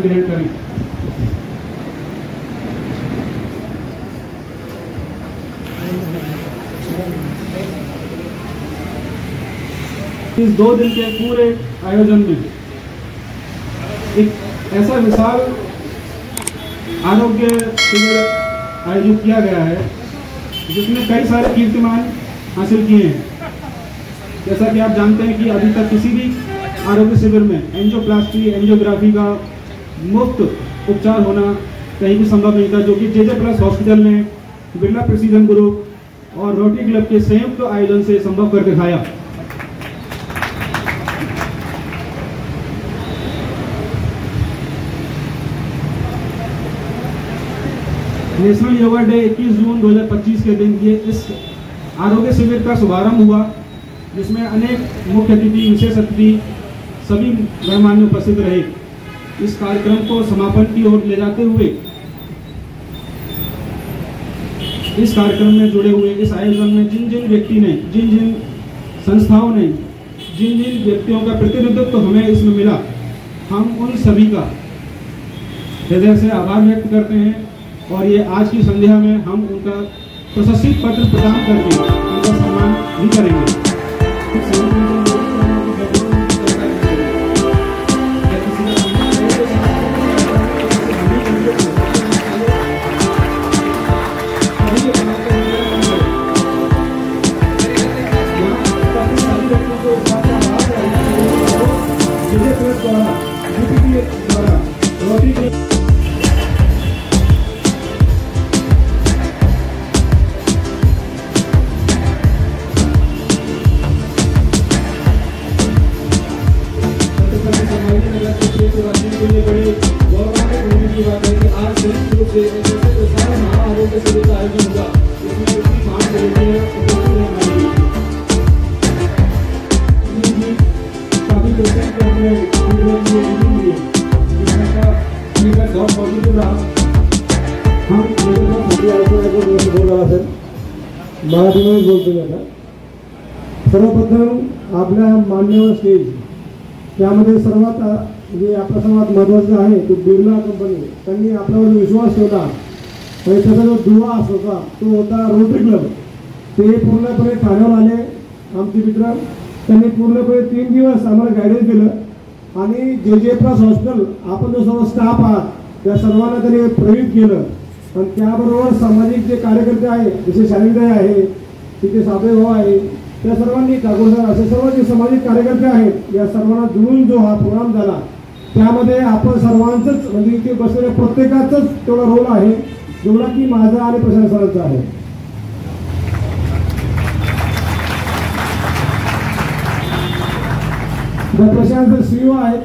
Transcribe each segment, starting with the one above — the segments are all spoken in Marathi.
ग्रहण करें। इस 2 दिन के पूरे आयोजन में एक ऐसा विशाल आरोग्य शिविर आयोजित किया गया है जिसमें कई सारे कीर्तिमान हासिल किए हैं। जैसा कि आप जानते हैं कि अभी तक किसी भी आरोग्य शिविर में एंजियोप्लास्टी एंजियोग्राफी का मुफ्त उपचार होना कहीं भी संभव नहीं था, जो कि JJ प्लस हॉस्पिटल ने बिरला प्रेसिजन ग्रुप और रोटरी क्लब के संयुक्त आयोजन से संभव कर दिखाया। नेशनल योगा डे 21 जून 2025 के दिन ये इस आरोग्य शिविर का शुभारंभ हुआ, जिसमें अनेक मुख्य अतिथि विशेष अतिथि सभी गणमान्य उपस्थित रहे। इस कार्यक्रम को समापन की ओर ले जाते हुए इस कार्यक्रम में जुड़े हुए इस आयोजन में जिन जिन व्यक्ति ने जिन जिन संस्थाओं ने जिन जिन व्यक्तियों का प्रतिनिधित्व हमें इसमें मिला, हम उन सभी का हृदय से आभार व्यक्त करते हैं। और ये आज की संध्या में हम उनका प्रशस्ति पत्र प्रदान करके उनका सम्मान भी करेंगे। मराठीमध्ये बोलतो आता। सर्वप्रथम आपल्या मान्यवर स्टेज त्यामध्ये सर्वात जे आपल्या सर्वात महत्त्वाचं आहे ते बिर्ला कंपनी त्यांनी आपल्यावर विश्वास ठेवला आणि त्याचा जो दुवा होता तो होता रोटरी क्लब। ते पूर्णपणे ठाण्यावर आले आमचे मित्र, त्यांनी पूर्णपणे 3 दिवस आम्हाला गायडन्स केलं आणि JJ प्लस हॉस्पिटल आपण जो सर्व स्टाफ आहात त्या सर्वांना त्यांनी प्रेरित केलं। आणि त्याबरोबर सामाजिक जे कार्यकर्ते आहेत जसे शालिंदाई आहे, तिथे साबळे भाऊ आहे, त्या सर्वांनी ठाकूर सर असे सर्व जे सामाजिक कार्यकर्ते आहेत या सर्वांना जुळून जो हा प्रोग्राम झाला त्यामध्ये आपण सर्वांचंच म्हणजे इथे बसलेल्या प्रत्येकाचाच तेवढा रोल आहे जेवढा की माझा आणि प्रशांत सरांचा आहे। प्रशांत CEO आहेत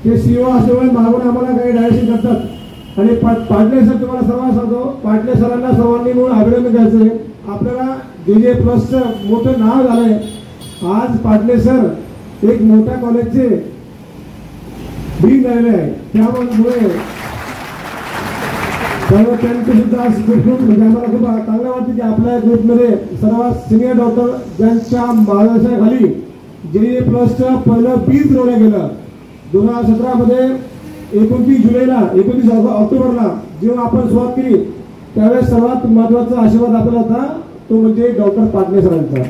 ते CEO असल्यामुळे मागून आम्हाला काही डायरेक्शन करतात आणि पाटले सर तुम्हाला सर्वांना सांगतो, पाटले सरांना सर्वांनी मिळून अभिनंदन द्यायचं आहे। आपल्याला JJ प्लसचं मोठं नाव झालंय। आज पाटले सर एक मोठ्या कॉलेजचे डीन झालेले आहे, त्यामुळे त्यांचं सुद्धा म्हणजे आम्हाला खूप चांगलं वाटतं की आपल्या ग्रुपमध्ये सर्वात सिनियर डॉक्टर ज्यांच्या मार्गदर्शनाखाली JJ प्लसचं पहिलं बीज रोवलं गेलं 2017 मध्ये 29 जुलैला 29 ऑक्टोबरला जेव्हा आपण सुरुवात केली त्यावेळेस सर्वात महत्त्वाचा आशीर्वाद आपल्याला होता तो म्हणजे डॉक्टर पाटले सरांचा।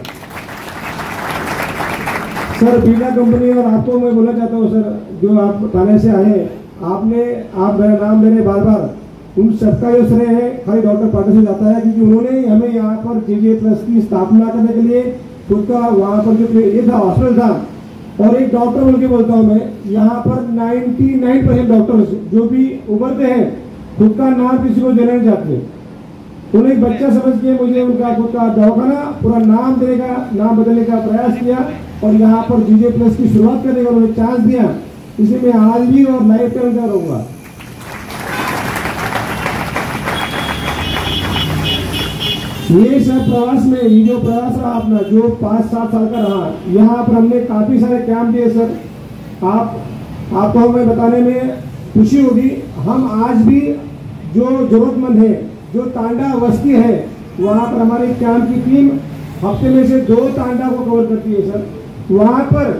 सर बिरला कंपनी और आपको मैं बोलना चाहता हूँ सर, जो आप थाने से आए आप मेरा नाम लेने बार बार उन सबका जो श्रेय है खाली डॉक्टर पाटले से जाता है, क्योंकि उन्होंने हमें यहाँ पर JJ प्लस की स्थापना करने के लिए खुद का वहाँ पर जो ये था हॉस्पिटल था और एक डॉक्टर बोल के बोलता हूँ मैं, यहाँ पर 99% डॉक्टर्स जो भी उभरते हैं खुद का नाम किसी को देना नहीं चाहते। उन्हें एक बच्चा समझ के मुझे उनका खुद का दवाखाना पूरा नाम देने का नाम बदलने का प्रयास किया और यहाँ पर JJ प्लस की शुरुआत करने का उन्हें चांस दिया। इसे मैं आज भी और लाइफ टाइम का रहूँगा। ये सब प्रवास में ये जो प्रवास रहा अपना जो 5-7 साल का रहा, यहाँ पर हमने काफी सारे कैंप दिए सर। आपको हमें बताने में खुशी होगी, हम आज भी जो जरूरतमंद है जो तांडा बस्ती है वहाँ पर हमारी कैंप की टीम हफ्ते में से 2 तांडा को कवर करती है सर। वहाँ पर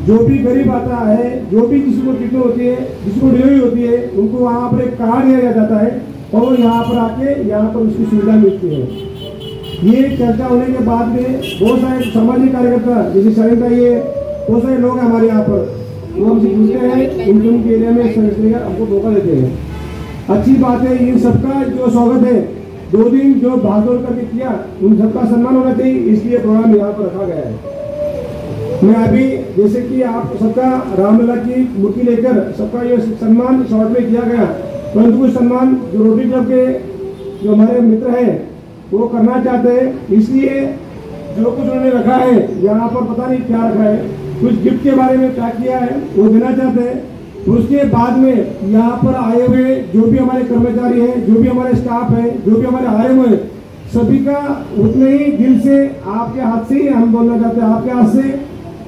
जो भी गरीब आता है, जो भी किसी को टिकट होती है, जिसको डिलीवरी होती है, उनको वहाँ पर एक कार्ड दिया जाता है और यहाँ पर आके यहाँ पर उसकी सुविधा मिलती है। ये चर्चा होने के बाद में बहुत सारे सामाजिक कार्यकर्ता जैसे शरण का ये बहुत सारे लोग हैं हमारे यहाँ पर, वो हमसे जुड़ते हैं, उनके एरिया में समझने का हमको मौका देते हैं। अच्छी बात है, इन सबका जो स्वागत है 2 दिन जो भागदौड़ करके किया, उन सबका सम्मान होना चाहिए, इसलिए प्रोग्राम यहाँ पर रखा गया है। मैं अभी जैसे कि आप सबका रामलला की मूर्ति लेकर सबका ये सम्मान शॉर्ट में किया गया, परंतु कुछ सम्मान जो रोटरी क्लब के जो हमारे मित्र हैं वो करना चाहते हैं, इसलिए जो कुछ उन्होंने रखा है यहाँ पर पता नहीं क्या रखा है, कुछ गिफ्ट के बारे में क्या किया है वो देना चाहते हैं। उसके बाद में यहाँ पर आए हुए जो भी हमारे कर्मचारी हैं, जो भी हमारे स्टाफ है, जो भी हमारे आए हुए सभी का उतने ही दिल से आपके हाथ से ही हम बोलना चाहते हैं, आपके हाथ से,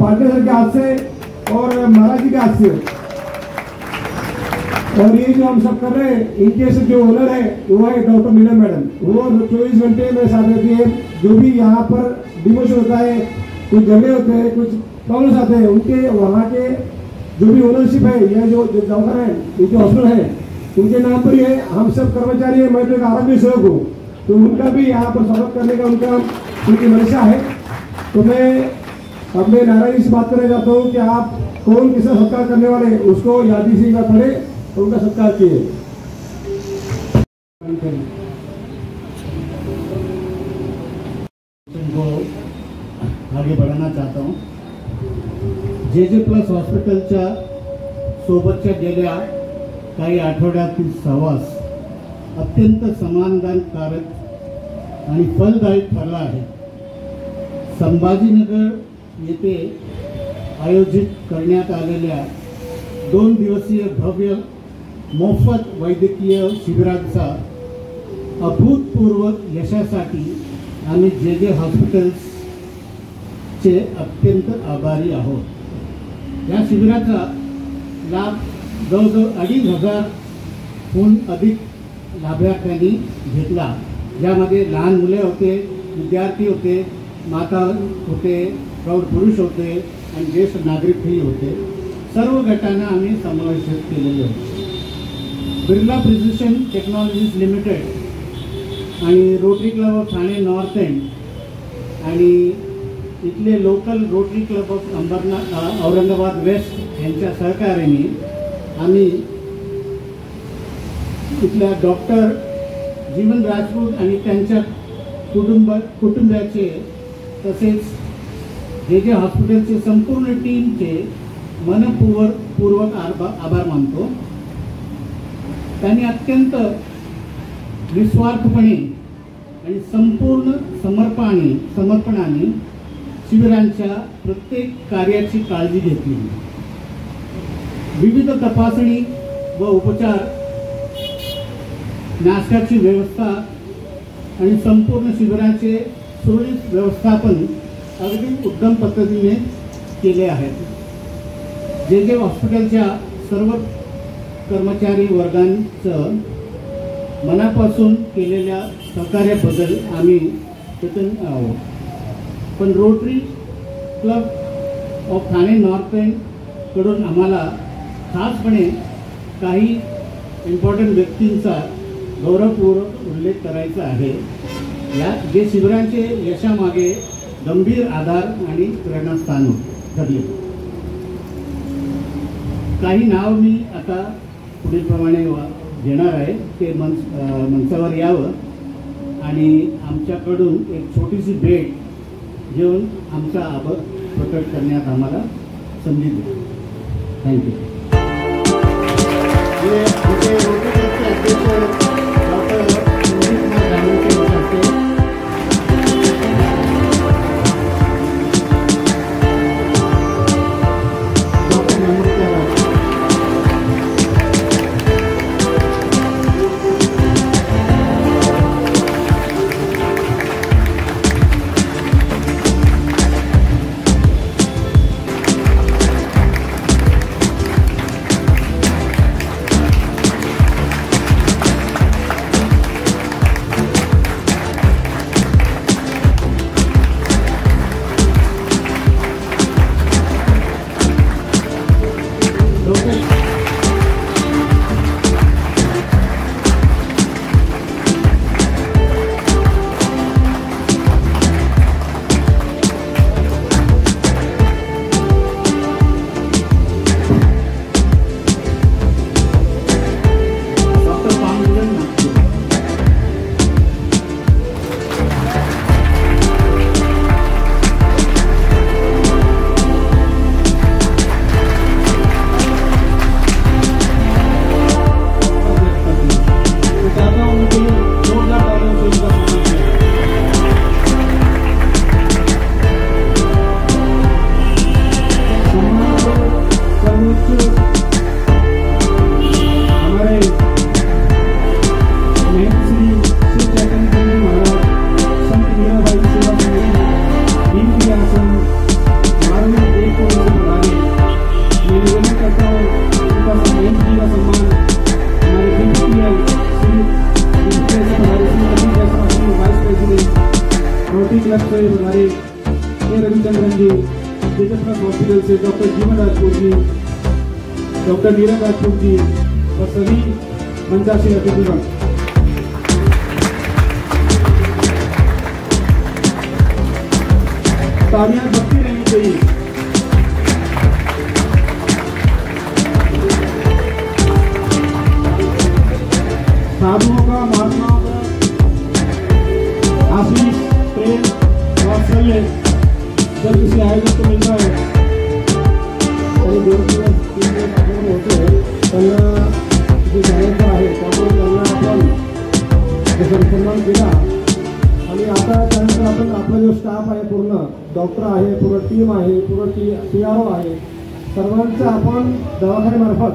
पार्टनर सर के हाथ से और महाराज जी के हाथ से। और ये जो हम सब कर रहे हैं, इनके से जो ओनर है वो है डॉक्टर मीना मैडम, वो 24 घंटे मेरे साथ रहती है। जो भी यहाँ पर डिमोशन होता है, कुछ झगड़े होते हैं, कुछ प्रॉब्लम्स आते हैं, उनके वहाँ के जो भी ओनरशिप है या जो दवाखाना है, ये जो हॉस्पिटल है, उनके नाम पर ही है। हम सब कर्मचारी है, मैं तो एक आरोग्य सेवक हूँ, तो उनका भी यहाँ पर स्वागत करने का उनकी मंशा है। तो मैं अपने नारायण से बात करना चाहता हूँ कि आप कौन किसका सत्कार करने वाले उसको यादी से पढ़े और उनका सत्कार किए। को आगे बढ़ाना चाहता हूँ। जे प्लस हॉस्पिटलच्या सोबतच्या गेल्या काही आठवड्यातील सहवास अत्यंत समाधानकारक आणि फलदायी ठरला आहे। संभाजीनगर येथे आयोजित करण्यात आलेल्या 2 दिवसीय भव्य मोफत वैद्यकीय शिबिराचा अभूतपूर्व यशासाठी आम्ही जे हॉस्पिटल्सचे अत्यंत आभारी आहोत। या शिबिराचा लाभ जवळजवळ 2,500हून अधिक लाभार्थ्यांनी घेतला, ज्यामध्ये लहान मुले होते, विद्यार्थी होते, माता होते, प्रौढ पुरुष होते आणि ज्येष्ठ नागरिकही होते। सर्व गटांना आम्ही समावेशित केलेले होते। बिर्ला प्रिसिशन टेक्नॉलॉजीज लिमिटेड आणि rotary club of Thane north end आणि इथले local rotary club of Aurangabad west यांच्या सहकार्याने आम्ही इथल्या डॉक्टर जीवन राजपूत आणि त्यांच्या कुटुंबाचे तसेच जे हॉस्पिटलचे संपूर्ण टीमचे मनपूर्वक आभार मानतो। त्यांनी अत्यंत निस्वार्थपणे आणि संपूर्ण समर्पणाने शिबिरांच्या प्रत्येक कार्याची काळजी घेतली। विविध तपासणी व उपचार, नाश्त्याची व्यवस्था आणि संपूर्ण शिबिराचे सुरळीत व्यवस्थापन अगदी उत्तम पद्धतीने केले आहेत। जे हॉस्पिटलच्या सर्व कर्मचारी वर्गांचं मनापासून केलेल्या सहकार्याबद्दल आम्ही कृतज्ञ आहोत। पण rotary club of Thane north end कडून आम्हाला खासपणे काही इम्पॉर्टंट व्यक्तींचा गौरवपूर्वक उल्लेख करायचा आहे, या जे शिबिरांचे यशामागे गंभीर आधार आणि प्रेरणास्थान ठरले। काही नाव मी आता पुढीलप्रमाणे घेणार आहे, ते मंचावर यावं आणि आमच्याकडून एक छोटीशी भेट घेऊन आमचा आभार प्रकट करण्यात आम्हाला संधी दिली। थँक्यू। जी, ए रविचंद्रन जी, तेजस हॉस्पिटल से डॉक्टर जीवन राजपूत जी, डॉक्टर नीरज राजपूत जी और सभी मंचासी अतिथिगण। तालियां बजती रहनी चाहिए। साधुओं का, महात्माओं का आशीष, प्रेम, वात्सल्य जब किसी आयोजक को मिलता है, आणि 2 दिवस 3 दिवस आपण होतो त्यांना जे जायचं आहे त्यामुळे त्यांना आपण जसं सन्मान केला। आणि आता त्यानंतर आपण आपला जो स्टाफ आहे, पूर्ण डॉक्टर आहे, पूर्ण टीम आहे, पूर्ण PRO आहे, सर्वांचा आपण दवाखान्यामार्फत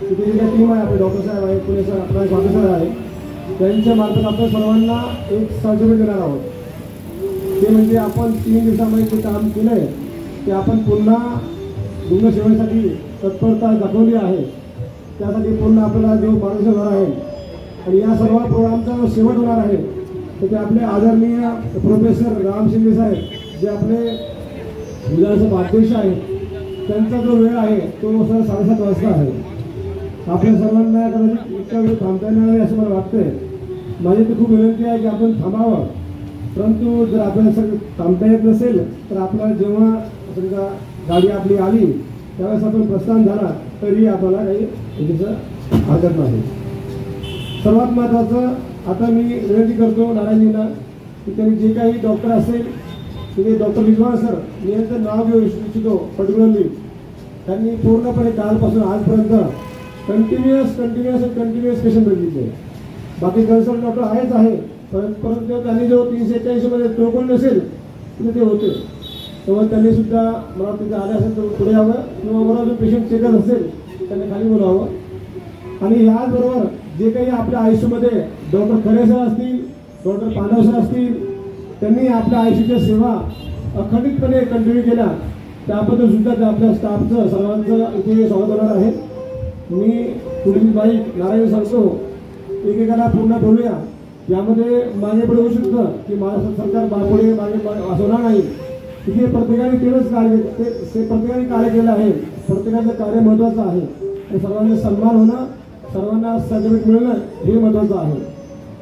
तिथे जे काही टीम आहे, आपले डॉक्टर साहेब आहे, पुणे सर, आपला स्वागत सर आहे, त्यांच्या मार्फत आपण सर्वांना एक सर्टिफिकेट देणार आहोत। ते म्हणजे आपण 3 दिवसामध्ये जे काम केलं आहे ते आपण पुन्हा रुग्णसेवेसाठी तत्परता दाखवली आहे, त्यासाठी पूर्ण आपल्याला जो मार्गदर्शन होणार आहे। आणि या सर्व प्रोग्रामचा जो शेवट होणार आहे तर ते आपले आदरणीय प्रोफेसर राम शिंदे साहेब, जे आपले विधानसभा अध्यक्ष आहेत, त्यांचा जो वेळ आहे तो 7:30 वाजता आहे। आपल्या सर्वांना कदाचित इतका वेळ थांबता येणार असं मला वाटतंय। माझी तर खूप विनंती आहे की आपण थांबावं, परंतु जर आपल्याला सगळं थांबता येत नसेल तर आपल्याला जेव्हा समजा गाडी आपली आली त्यावेळेस आपण प्रस्थान झाला तरी आपल्याला काही त्याचं हरकत नाही। सर्वात महत्त्वाचं आता मी विनंती करतो नारायणजींना की त्यांनी जे काही डॉक्टर असेल ते डॉक्टर विद्वान सर, मी यांचं नाव घेऊ इच्छितो पर्टिक्युलरली, त्यांनी पूर्णपणे कालपासून आजपर्यंत कंटिन्युअस पेशंट बघितले। बाकी कन्सल्ट डॉक्टर आहेच आहे, परंतु त्यांनी जो 381 मध्ये टोकन नसेल तिथे ते होते, तेव्हा त्यांनी सुद्धा मला तिथे आले असेल तर पुढे यावं किंवा बरोबर जो पेशंट चेकअप असेल त्यांनी खाली बोलावं। आणि याचबरोबर जे काही आपल्या आयुष्यामध्ये डॉक्टर खरे सर असतील, डॉक्टर पांडव सर असतील, त्यांनी आपल्या आयुष्याच्या सेवा अखंडितपणे कंटिन्यू केल्या, त्याबद्दल सुद्धा ते आपल्या स्टाफचं सर्वांचं इथे स्वागत होणार आहे। मी पुढील बाईक नारायण सांगतो, एकेकाला पूर्ण बोलूया, यामध्ये मागे पुढे होऊ शकतं की महाराष्ट्र सरकार बापुढे मागे असणार नाही, तिथे प्रत्येकाने तेवढंच प्रत्येकाने कार्य केलं आहे, प्रत्येकाचं कार्य महत्त्वाचं आहे आणि सर्वांचा सन्मान होणं, सर्वांना सर्टिफिकेट मिळणं हे महत्त्वाचं आहे।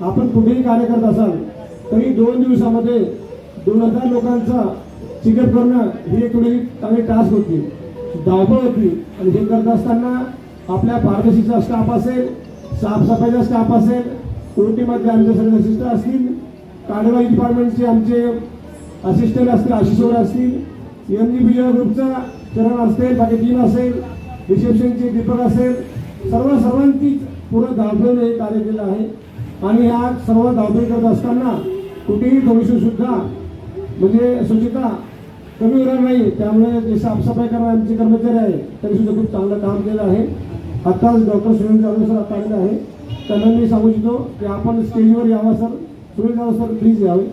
आपण कुठेही कार्य करत असाल तरी 2 दिवसामध्ये 2000 लोकांचा चेकअप करणं ही एक थोडी चांगली टास्क होती, धावपळ होती। आणि हे करत असताना आपल्या फार्मसीचा स्टाफ असेल, साफसफाईचा स्टाफ असेल, OT-मध्ये आमचे सगळे असिस्टंट असतील, कार्डिओलॉजी डिपार्टमेंटचे आमचे असिस्टंट असतील, आशिषवर असतील, MG ग्रुपचा चरण असतील, बाकी टीम असेल, रिसेप्शनचे दीपक असेल, सर्वांची पूर्ण धावपळीने हे कार्य केलं आहे। आणि ह्या सर्व धावपळी करत असताना कुठेही थोडीशी सुद्धा म्हणजे स्वच्छता कमी होणार नाही, त्यामुळे जे साफसफाई करणारे आमचे कर्मचारी आहे त्यांनी सुद्धा खूप चांगलं काम केलं आहे। आत्ताच डॉक्टर सुनील जाधव सर आता आलेले आहे, त्यांना मी सांगू इच्छितो की आपण स्टेजवर यावं sir. Sunil Jadhav sir please यावे।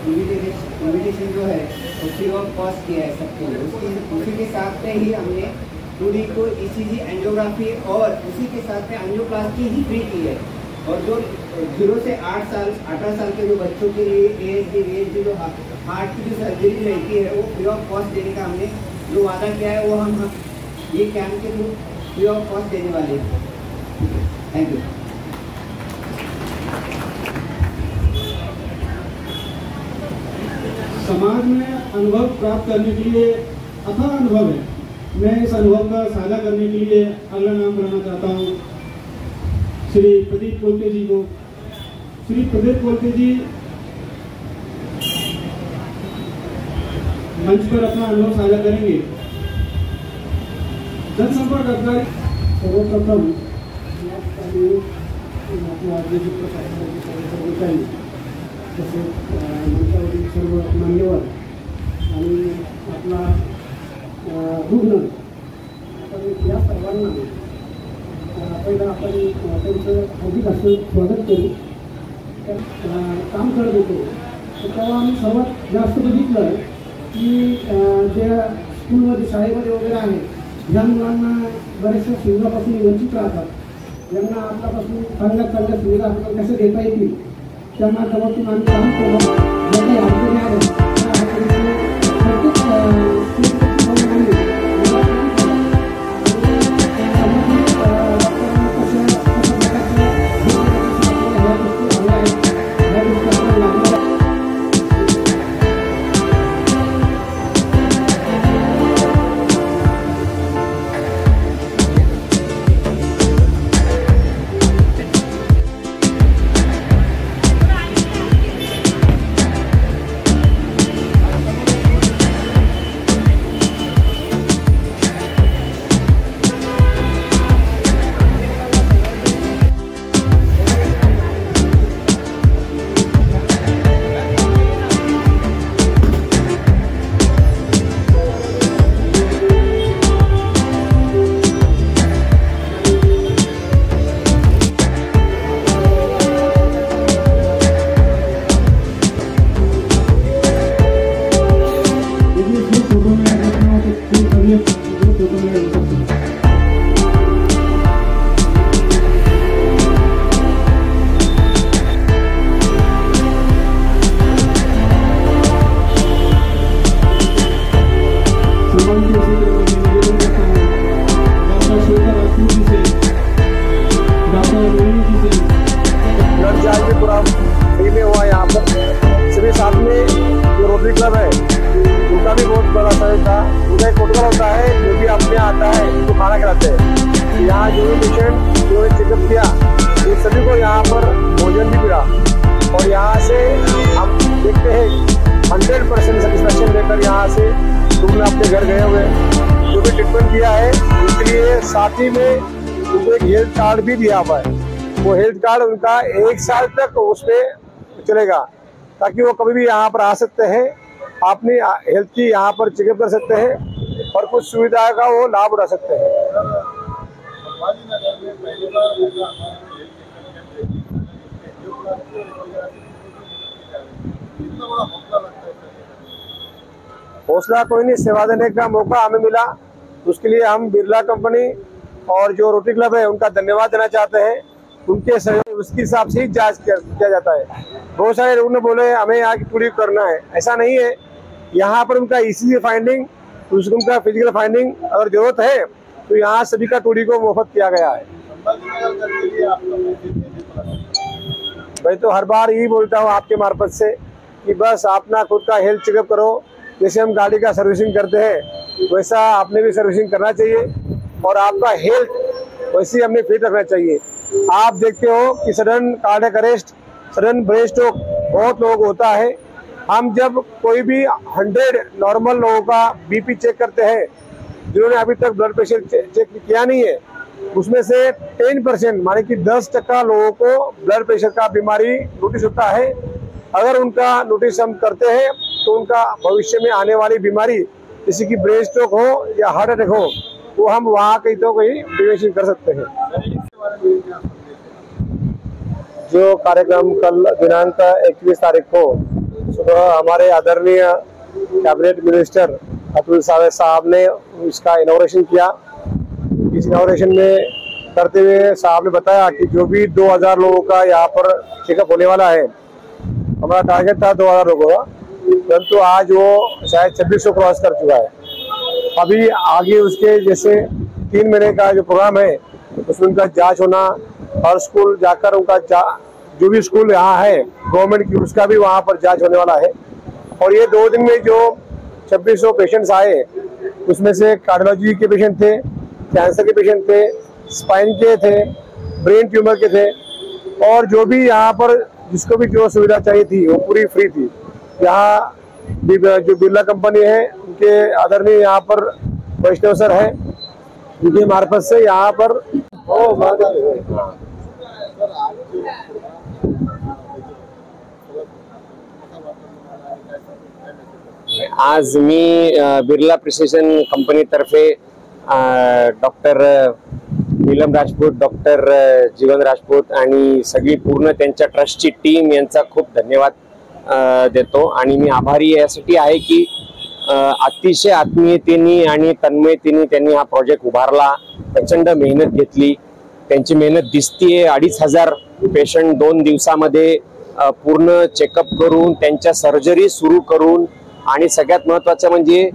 इन्विटेशन जो है वो फ्री ऑफ कॉस्ट किया है सबके लिए। उसी के साथ में ही हमने 2D को ECG एंजियोग्राफी और उसी के साथ में एंजियोप्लास्टी ही फ्री की है। और जो 0 से 18 साल के जो बच्चों के लिए ASD जो हार्ट की जो सर्जरी रहती है वो फ्री ऑफ कॉस्ट देने का हमने जो वादा किया है वो हम ये camp K through free of cost देने वाले हैं। Thank you. समाज में अनुभव प्राप्त करने के लिए अथाह अनुभव है। मैं इस अनुभव का साझा करने के लिए अगला नाम बुलाना चाहता हूँ श्री प्रदीप कोलते जी को। श्री प्रदीप कोलते जी मंच पर अपना अनुभव साझा करेंगे। जनसंपर्क अधिकारी सर्वप्रथम आपल्या कर्मचारी तसेच मंचावरील सर्व मान्यवर आणि आपला रुग्ण आपण या सर्वांना पहिलं आपण त्यांचं हार्दिक असं स्वागत करू। काम करत होतो तर तेव्हा आम्ही सर्वात जास्त बघितलं की ज्या स्कूलमध्ये शाळेमध्ये वगैरे आहे ह्या मुलांना बऱ्याचशा सुविधापासून वंचित राहतात। यांना आपल्यापासून चांगल्या सुविधा आपण कशा देता येतील त्या माध्यमातून आम्ही काम केलं। ज्या काही अडचणी आल्या त्या यहाँ जो भी पेशेंट जो चेकअप किया ये सभी को यहाँ पर भोजन भी मिला और यहाँ से हम देखते हैं 100% सेटिस्फैक्शन लेकर यहाँ से तुमने अपने घर गए हुए जो भी ट्रीटमेंट किया है उसके लिए साथ ही में उनको एक हेल्थ कार्ड भी दिया हुआ है। वो हेल्थ कार्ड उनका 1 साल तक उसमें चलेगा ताकि वो कभी भी यहाँ पर आ सकते हैं, अपनी हेल्थ की यहाँ पर चेकअप कर सकते हैं और कुछ सुविधा का वो लाभ उठा सकते हैं। हौसला कोई नहीं, सेवा देने का मौका हमें मिला उसके लिए हम बिरला कंपनी और जो रोटरी क्लब है उनका धन्यवाद देना चाहते हैं। उनके सहयोग उसके हिसाब से ही जांच किया जाता है। बहुत सारे लोगों ने बोले हमें यहाँ की टूडी करना है, ऐसा नहीं है। यहाँ पर उनका ECG फाइंडिंग, उनका फिजिकल फाइंडिंग अगर जरूरत है तो यहाँ सभी का टूडी को मुफ्त किया गया है। मैं तो हर बार यही बोलता हूँ आपके मार्फत से कि बस अपना खुद का हेल्थ चेकअप करो। जैसे हम गाड़ी का सर्विसिंग करते हैं वैसा आपने भी सर्विसिंग करना चाहिए और आपका हेल्थ वैसे हमने फिट रखना चाहिए। आप देखते हो कि sudden cardiac arrest, sudden brain stroke बहुत लोगों को होता है। हम जब कोई भी 100 नॉर्मल लोगों का BP चेक करते हैं जिन्होंने अभी तक ब्लड प्रेशर चेक किया नहीं है, उसमें से 10% माने कि 10% लोगों को ब्लड प्रेशर का बीमारी नोटिस होता है। अगर उनका नोटिस हम करते हैं तो उनका भविष्य में आने वाली बीमारी जैसे कि ब्रेन स्ट्रोक हो या हार्ट अटैक हो वो हम वहाँ कहीं तो कहीं प्रिवेंशन कर सकते हैं। जो कार्यक्रम कल दिनांक 21 तारीख को सुबह हमारे आदरणीय कैबिनेट मिनिस्टर अतुल साहब ने इसका इनॉग्रेशन किया। इस इनॉग्रेशन में करते हुए साहब ने बताया कि जो भी 2000 लोगों का यहाँ पर चेकअप होने वाला है, हमारा टारगेट था 2000 लोगों का, परंतु आज वो शायद 2600 क्रॉस कर चुका है। अभी आगे उसके जैसे 3 महीने का जो प्रोग्राम है उसमें उनका जांच होना, हर स्कूल जाकर उनका जो भी स्कूल यहाँ है गवर्नमेंट की, उसका भी वहाँ पर जांच होने वाला है। और ये 2 दिन में जो 2600 पेशेंट्स आए उसमें से कार्डियोलॉजी के पेशेंट थे, कैंसर के पेशेंट थे, स्पाइन के थे, ब्रेन ट्यूमर के थे, और जो भी यहाँ पर जिसको भी जो सुविधा चाहिए थी वो पूरी फ्री थी। यहाँ जो बिरला कंपनी है उनके आदरणीय यहाँ पर वैष्णव सर है, उनके मार्फत से यहाँ पर आज मी बिर्ला प्रिसिजन कंपनीतर्फे डॉक्टर नीलम राजपूत, डॉक्टर जीवन राजपूत आणि सगळी पूर्ण त्यांच्या ट्रस्टची टीम यांचा खूप धन्यवाद देतो। आणि मी आभारी यासाठी आहे की अतिशय आत्मीयतेने आणि तन्मयतेने त्यांनी हा प्रोजेक्ट उभारला, प्रचंड मेहनत घेतली, त्यांची मेहनत दिसतीये। 2500 पेशंट 2 दिवसामध्ये पूर्ण चेकअप करून त्यांच्या सर्जरी सुरू करून आणि सगळ्यात महत्त्वाचं म्हणजे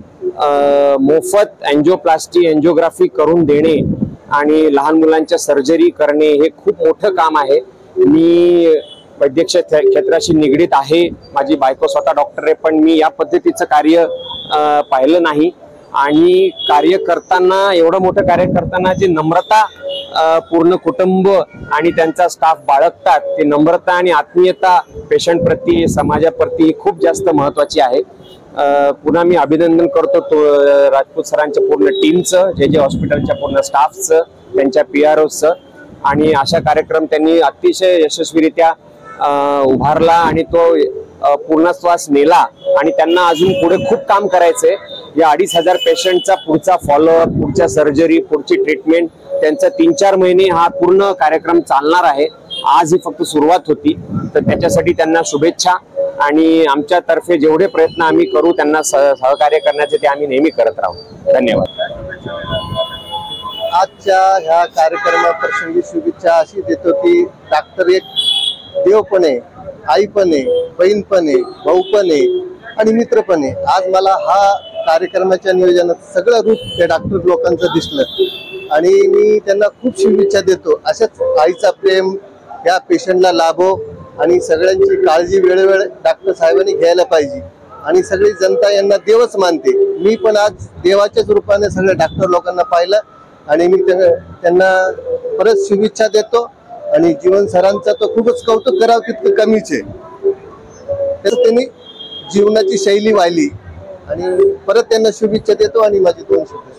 मोफत एंजियोप्लास्टी एंजियोग्राफी करून देणे आणि लहान मुलांच्या सर्जरी करणे हे खूप मोठं काम आहे। मी वैद्यकीय क्षेत्राशी निगडीत आहे, माझी बायको स्वतः डॉक्टर आहे, पण मी या पद्धतीचं कार्य पाहिलं नाही। आणि कार्य करताना एवढं मोठं कार्य करताना जी नम्रता पूर्ण कुटुंब आणि त्यांचा स्टाफ बाळगतात, ती नम्रता आणि आत्मीयता पेशंट प्रती समाजाप्रती खूप जास्त महत्त्वाची आहे। पुन्हा मी अभिनंदन करतो राजपूत सरांच्या पूर्ण टीमचं, जे हॉस्पिटलच्या पूर्ण स्टाफचं, त्यांच्या PROचं, आणि अशा कार्यक्रम त्यांनी अतिशय यशस्वीरित्या उभारला आणि तो पूर्णत्वास नेला। आणि त्यांना अजून पुढे खूप काम करायचंय। या 2500 पेशंटचा पुढचा फॉलोअप, पुढच्या सर्जरी, पुढची ट्रीटमेंट, त्यांचा 3-4 महिने हा पूर्ण कार्यक्रम चालणार आहे। आज ही फक्त सुरुवात होती, तर त्याच्यासाठी त्यांना शुभेच्छा आणि आमच्या तर्फे जेवढे प्रयत्न आम्ही करू त्यांना सहकार्य करण्याचे ते आम्ही नेहमी करत राहू। धन्यवाद। आजच्या ह्या कार्यक्रमाप्रसंगी शुभेच्छा अशी देतो की डॉक्टर एक देव पण आहे, आई पण आहे, बहीण पण आहे, भाऊ पण आहे आणि मित्र पण आहे। आज मला हा कार्यक्रमाच्या नियोजनात सगळं रूप त्या डॉक्टर लोकांचं दिसलं आणि मी त्यांना खूप शुभेच्छा देतो। अशाच आईचा प्रेम या पेशंटला लाभो आणि सगळ्यांची काळजी वेळोवेळी डॉक्टर साहेबांनी घ्यायला पाहिजे आणि सगळी जनता यांना देवच मानते। मी पण आज देवाच्याच रूपाने सगळ्या डॉक्टर लोकांना पाहिलं आणि मी त्यांना परत शुभेच्छा देतो। आणि जीवन सरांचा तर खूपच कौतुक करावं तितकं कमीच आहे। त्यांनी जीवनाची शैली वाहिली आणि परत त्यांना शुभेच्छा देतो आणि माझी 2 शब्द